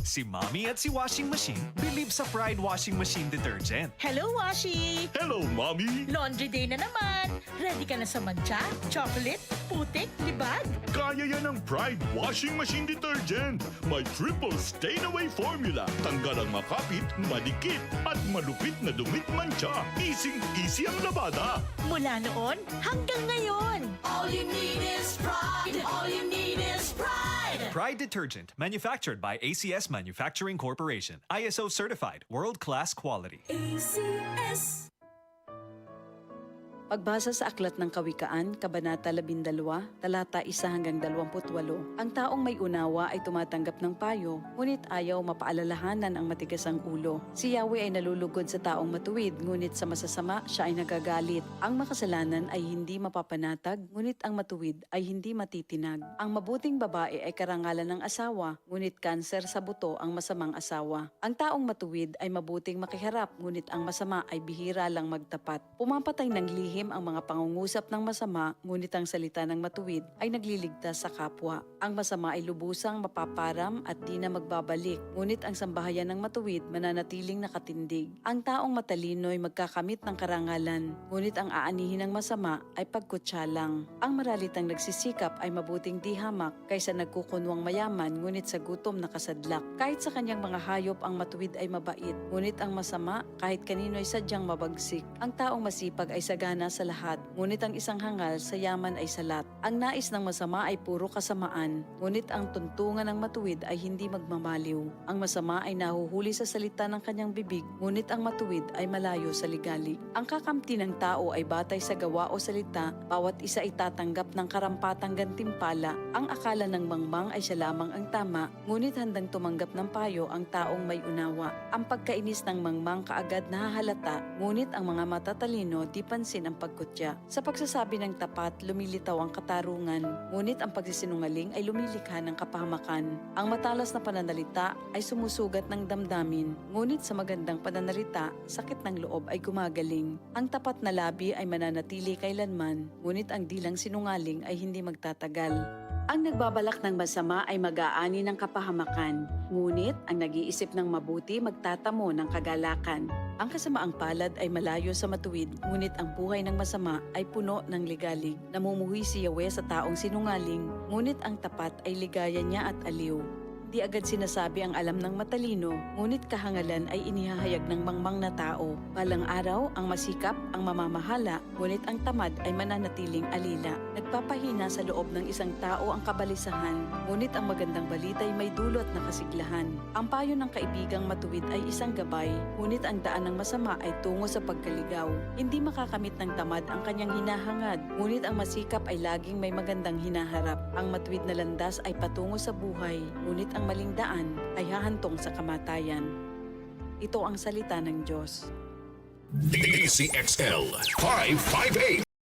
Si Mommy at si Washing Machine believe sa Pride Washing Machine Detergent. Hello, Washi! Hello, Mommy! Laundry day na naman! Ready ka na sa mancha, chocolate, putik, libag? Kaya yan ang Pride Washing Machine Detergent. May triple stain-away formula. Tanggal ang makapit, madikit, at malupit na dumit mancha. Easy ang labada. Mula noon hanggang ngayon. All you need is pride. All you need is pride. Pride Detergent, manufactured by ACS Manufacturing Corporation. ISO certified, world-class quality. ACS. Pagbasa sa Aklat ng Kawikaan, Kabanata 12, talata 1 hanggang 28, ang taong may unawa ay tumatanggap ng payo, ngunit ayaw mapaalalahanan ang matigas ang ulo. Si Yahweh ay nalulugod sa taong matuwid, ngunit sa masasama siya ay nagagalit. Ang makasalanan ay hindi mapapanatag, ngunit ang matuwid ay hindi matitinag. Ang mabuting babae ay karangalan ng asawa, ngunit kanser sa buto ang masamang asawa. Ang taong matuwid ay mabuting makiharap, ngunit ang masama ay bihira lang magtapat. Pumapatay ng lihim ang mga pangungusap ng masama, ngunit ang salita ng matuwid ay nagliligtas sa kapwa. Ang masama ay lubusang mapaparam at di na magbabalik, ngunit ang sambahayan ng matuwid mananatiling nakatindig. Ang taong matalino ay magkakamit ng karangalan, ngunit ang aanihin ng masama ay pagkutsa lang. Ang maralitang nagsisikap ay mabuting di hamak kaysa nagkukunwang mayaman, ngunit sa gutom nakasadlak. Kahit sa kanyang mga hayop ang matuwid ay mabait, ngunit ang masama kahit kanino ay sadyang mabagsik. Ang taong masipag ay sagana sa lahat, ngunit ang isang hangal sa yaman ay salat. Ang nais ng masama ay puro kasamaan, ngunit ang tuntungan ng matuwid ay hindi magmamaliw. Ang masama ay nahuhuli sa salita ng kanyang bibig, ngunit ang matuwid ay malayo sa ligalig. Ang kakamti ng tao ay batay sa gawa o salita, bawat isa ay tatanggap ng karampatang gantimpala. Ang akala ng mangmang ay siya lamang ang tama, ngunit handang tumanggap ng payo ang taong may unawa. Ang pagkainis ng mangmang kaagad nahahalata, ngunit ang mga matatalino di pansin ang pagkutya. Sa pagsasabi ng tapat, lumilitaw ang katarungan, ngunit ang pagsisinungaling ay lumilikha ng kapahamakan. Ang matalas na pananalita ay sumusugat ng damdamin, ngunit sa magandang pananalita, sakit ng loob ay gumagaling. Ang tapat na labi ay mananatili kailanman, ngunit ang dilang sinungaling ay hindi magtatagal. Ang nagbabalak ng masama ay mag-aani ng kapahamakan, ngunit ang nag-iisip ng mabuti magtatamo ng kagalakan. Ang kasamaang palad ay malayo sa matuwid, ngunit ang buhay ng masama ay puno ng ligalig. Namumuhi si Yahweh sa taong sinungaling, ngunit ang tapat ay ligaya niya at aliw. Di agad sinasabi ang alam ng matalino, ngunit kahangalan ay inihahayag ng mangmang na tao. Balang araw, ang masikap, ang mamamahala, ngunit ang tamad ay mananatiling alila. Nagpapahina sa loob ng isang tao ang kabalisahan, ngunit ang magandang balita ay may dulot na kasiglahan. Ang payo ng kaibigang matuwid ay isang gabay, ngunit ang daan ng masama ay tungo sa pagkaligaw. Hindi makakamit ng tamad ang kanyang hinahangad, ngunit ang masikap ay laging may magandang hinaharap. Ang matuwid na landas ay patungo sa buhay, ngunit ang maling daan ay hahantong sa kamatayan. Ito ang salita ng Diyos. DCXL 558